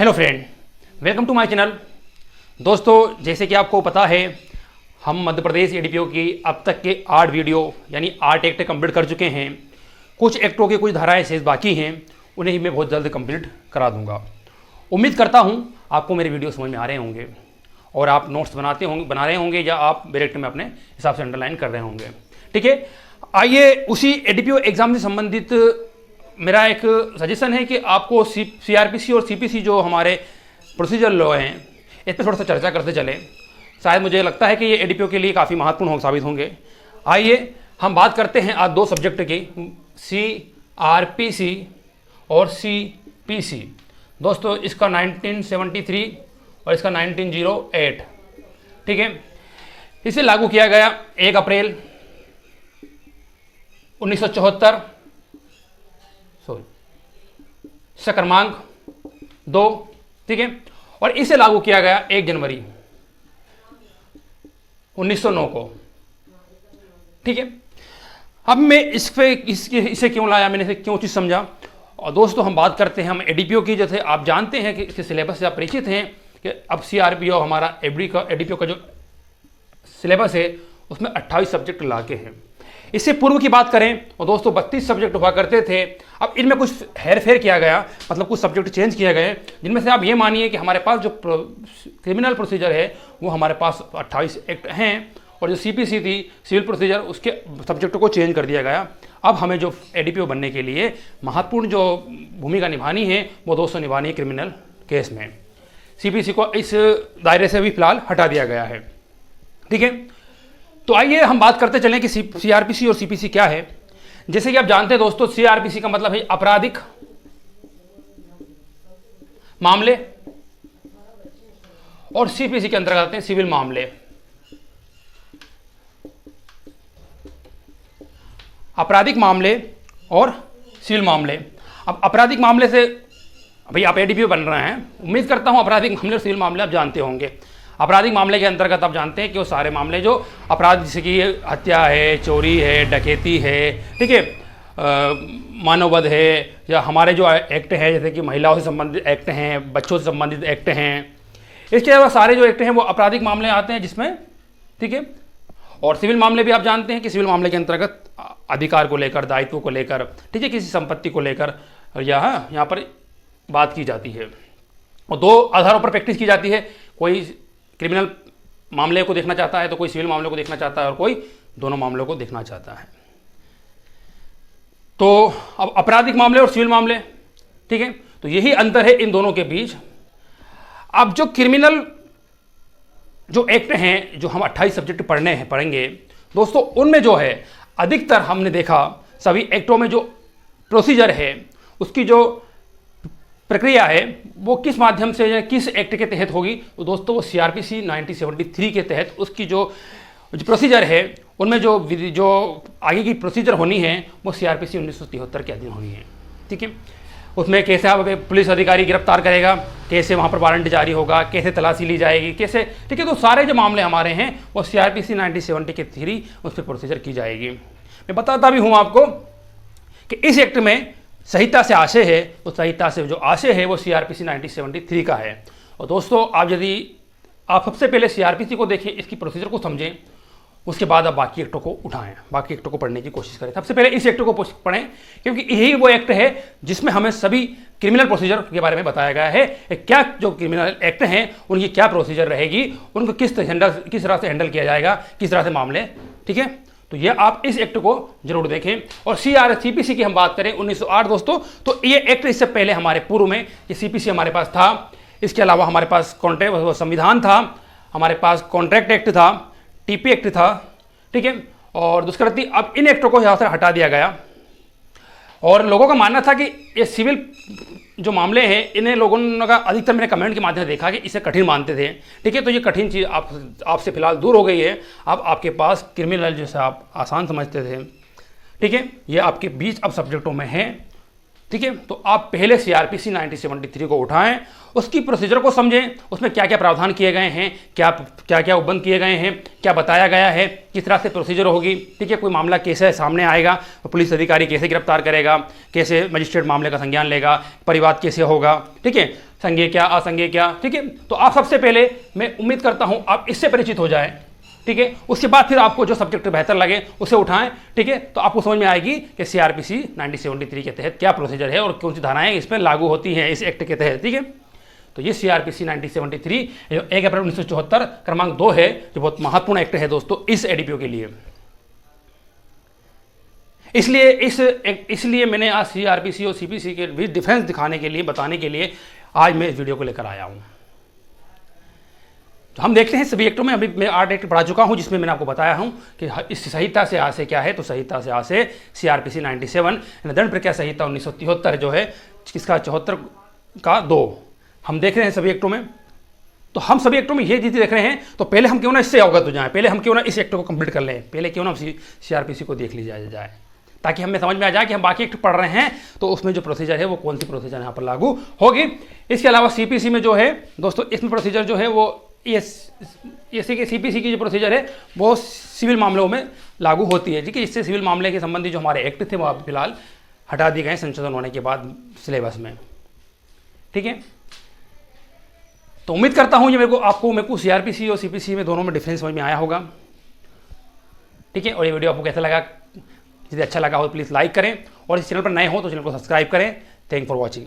Hello friend, welcome to my channel. दोस्तों, जैसे कि आपको पता है, हम मध्य प्रदेश एडीपीओ की अब तक के 8 वीडियो यानी 8 एक्ट कंप्लीट कर चुके हैं। कुछ एक्टों की कुछ धाराएं शेष बाकी हैं, उन्हें ही मैं बहुत जल्द कंप्लीट करा दूंगा। उम्मीद करता हूं आपको मेरे वीडियो समझ में आ रहे होंगे और आप नोट्स बना रहे होंगे या आप डायरेक्ट में अपने हिसाब से अंडरलाइन कर रहे होंगे। ठीक है, आइए उसी एडीपीओ एग्ज़ाम से संबंधित मेरा एक सजेशन है कि आपको सीआरपीसी और सीपीसी जो हमारे प्रोसीजर लॉ हैं, इस पर थोड़ा सा चर्चा करते चले। शायद मुझे लगता है कि ये एडीपीओ के लिए काफ़ी महत्वपूर्ण साबित होंगे। आइए हम बात करते हैं आज 2 सब्जेक्ट की, सीआरपीसी और सीपीसी। दोस्तों, इसका 1973 और इसका 1908। ठीक है, इसे लागू किया गया 1 अप्रैल 1974, क्रमांक 2। ठीक है, और इसे लागू किया गया 1 जनवरी 1909 को। ठीक है, अब मैं इसे क्यों लाया, मैंने इसे क्यों चीज़ समझा। और दोस्तों, हम बात करते हैं हम एडीपीओ की। जैसे आप जानते हैं कि इसके सिलेबस से आप परिचित हैं कि अब सीआरपीओ हमारा एडीपीओ का जो सिलेबस है उसमें 28 सब्जेक्ट लाके हैं। इससे पूर्व की बात करें और दोस्तों 32 सब्जेक्ट हुआ करते थे। अब इनमें कुछ हेरफेर किया गया, मतलब कुछ सब्जेक्ट चेंज किए गए, जिनमें से आप ये मानिए कि हमारे पास जो क्रिमिनल प्रोसीजर है वो हमारे पास 28 एक्ट हैं, और जो सीपीसी थी सिविल प्रोसीजर, उसके सब्जेक्टों को चेंज कर दिया गया। अब हमें जो एडीपीओ बनने के लिए महत्वपूर्ण जो भूमिका निभानी है वो दोस्तों निभानी है क्रिमिनल केस में। सीपीसी को इस दायरे से भी फिलहाल हटा दिया गया है। ठीक है, तो आइए हम बात करते चलें कि सीआरपीसी और सीपीसी क्या है। जैसे कि आप जानते हैं दोस्तों, सीआरपीसी का मतलब है आपराधिक मामले, और सीपीसी के अंतर्गत आते हैं सिविल मामले। आपराधिक मामले और सिविल मामले। अब आपराधिक मामले से भाई आप एडीपीओ बन रहे हैं, उम्मीद करता हूं आपराधिक मामले और सिविल मामले आप जानते होंगे। आपराधिक मामले के अंतर्गत आप जानते हैं कि वो सारे मामले जो अपराध, जैसे कि हत्या है, चोरी है, डकैती है, ठीक है, मानववध है, या हमारे जो एक्ट हैं जैसे कि महिलाओं से संबंधित एक्ट हैं, बच्चों से संबंधित एक्ट हैं, इसके अलावा सारे जो एक्ट हैं वो आपराधिक मामले आते हैं जिसमें। ठीक है, और सिविल मामले भी आप जानते हैं कि सिविल मामले के अंतर्गत अधिकार को लेकर, दायित्व को लेकर, ठीक है, किसी संपत्ति को लेकर यहाँ पर बात की जाती है, और 2 आधारों पर प्रैक्टिस की जाती है। कोई क्रिमिनल मामले को देखना चाहता है तो कोई सिविल मामले को देखना चाहता है, और कोई दोनों मामलों को देखना चाहता है। तो अब आपराधिक मामले और सिविल मामले, ठीक है, तो यही अंतर है इन दोनों के बीच। अब जो क्रिमिनल जो एक्ट हैं, जो हम 28 सब्जेक्ट पढ़ेंगे दोस्तों, उनमें जो है अधिकतर हमने देखा सभी एक्टों में जो प्रोसीजर है, उसकी जो प्रक्रिया है वो किस माध्यम से या किस एक्ट के तहत होगी, तो दोस्तों वो सीआरपीसी 1973 के तहत उसकी जो प्रोसीजर है, उनमें जो आगे की प्रोसीजर होनी है वो सीआरपीसी 1973 के अधीन होनी है। ठीक है, उसमें कैसे आप पुलिस अधिकारी गिरफ्तार करेगा, कैसे वहाँ पर वारंट जारी होगा, कैसे तलाशी ली जाएगी, कैसे, ठीक है, तो सारे जो मामले हमारे हैं वो सीआरपीसी 1970 के थ्री उस पर प्रोसीजर की जाएगी। मैं बताता भी हूँ आपको कि इस एक्ट में संहिता से आशय है, तो संहिता से जो आशय है वो सीआरपीसी 1973 का है। और दोस्तों, आप सबसे पहले सीआरपीसी को देखें, इसकी प्रोसीजर को समझें, उसके बाद आप बाकी एक्टों को उठाएं, बाकी एक्टों को पढ़ने की कोशिश करें। सबसे पहले इस एक्ट को पढ़ें, क्योंकि यही वो एक्ट है जिसमें हमें सभी क्रिमिनल प्रोसीजर के बारे में बताया गया है। क्या जो क्रिमिनल एक्ट हैं उनकी क्या प्रोसीजर रहेगी, उनको किस तरह से हैंडल किया जाएगा, किस तरह से मामले। ठीक है, तो ये आप इस एक्ट को जरूर देखें। और सीपीसी की हम बात करें 1908 दोस्तों, तो ये एक्ट इससे पहले हमारे पूर्व में ये सीपीसी हमारे पास था। इसके अलावा हमारे पास संविधान था, हमारे पास कॉन्ट्रैक्ट एक्ट था, टीपी एक्ट था, ठीक है, और दुष्कृति। अब इन एक्टों को यहाँ से हटा दिया गया, और लोगों का मानना था कि ये सिविल जो मामले हैं, इन्हें लोगों का अधिकतर मैंने कमेंट के माध्यम से देखा कि इसे कठिन मानते थे। ठीक है, तो ये कठिन चीज़ आपसे फिलहाल दूर हो गई है। अब आपके पास क्रिमिनल जैसे आप आसान समझते थे, ठीक है, ये आपके बीच अब सब्जेक्टों में है। ठीक है, तो आप पहले सीआरपीसी 1973 को उठाएं, उसकी प्रोसीजर को समझें, उसमें क्या क्या प्रावधान किए गए हैं, क्या क्या उपबंध किए गए हैं, क्या बताया गया है, किस तरह से प्रोसीजर होगी। ठीक है, कोई मामला कैसे सामने आएगा, तो पुलिस अधिकारी कैसे गिरफ्तार करेगा, कैसे मजिस्ट्रेट मामले का संज्ञान लेगा, परिवाद कैसे होगा। ठीक है, संज्ञेय क्या, असंज्ञेय क्या, ठीक है। तो आप सबसे पहले मैं उम्मीद करता हूं आप इससे परिचित हो जाएं, ठीक है। उसके बाद फिर आपको जो सब्जेक्ट बेहतर लगे उसे उठाएं, ठीक है। तो आपको समझ में आएगी कि सीआरपीसी 1973 के तहत क्या प्रोसीजर है और कौन सी धाराएं इसमें लागू होती हैं इस एक्ट के तहत, ठीक है। तो ये सीआरपीसी 1973 जो 1 अप्रैल 1974 क्रमांक 2 है, जो बहुत महत्वपूर्ण एक्ट है दोस्तों इस एडीपीओ के लिए। इसलिए मैंने आज सीआरपीसी और सीपीसी के बीच डिफरेंस दिखाने के लिए, बताने के लिए आज मैं इस वीडियो को लेकर आया हूं। तो हम देखते हैं सभी एक्टों में। अभी मैं 8 एक्ट पढ़ा चुका हूं जिसमें मैंने आपको बताया हूं कि इस संहिता से आज से क्या है। तो संहिता से आज से सीआरपीसी 97 दंड प्रक्रिया संहिता 1973 जो है, किसका 74 का 2 हम देख रहे हैं सभी एक्टों में। तो हम सभी एक्टों में ये चीज़ देख रहे हैं, तो पहले हम क्यों ना इससे अवगत हो जाएं, पहले हम क्यों ना इस एक्ट को कंप्लीट कर लें, पहले क्यों ना सीआरपीसी को देख लिया जाए, ताकि हमें समझ में आ जाए कि हम बाकी एक्ट पढ़ रहे हैं तो उसमें जो प्रोसीजर है वो कौन सी प्रोसीजर यहाँ पर लागू होगी। इसके अलावा सीपीसी में जो है दोस्तों, इसमें प्रोसीजर जो है वो सीपीसी की जो प्रोसीजर है वो सिविल मामलों में लागू होती है, ठीक है। इससे सिविल मामले के संबंधी जो हमारे एक्ट थे वो अब फिलहाल हटा दिए गए संशोधन होने के बाद सिलेबस में, ठीक है। तो उम्मीद करता हूँ ये मेरे को सीआरपीसी और सीपीसी में दोनों में डिफरेंस समझ में आया होगा, ठीक है। और ये वीडियो आपको कैसा लगा, यदि अच्छा लगा हो तो प्लीज़ लाइक करें और इस चैनल पर नए हो तो चैनल को सब्सक्राइब करें। Thank for watching.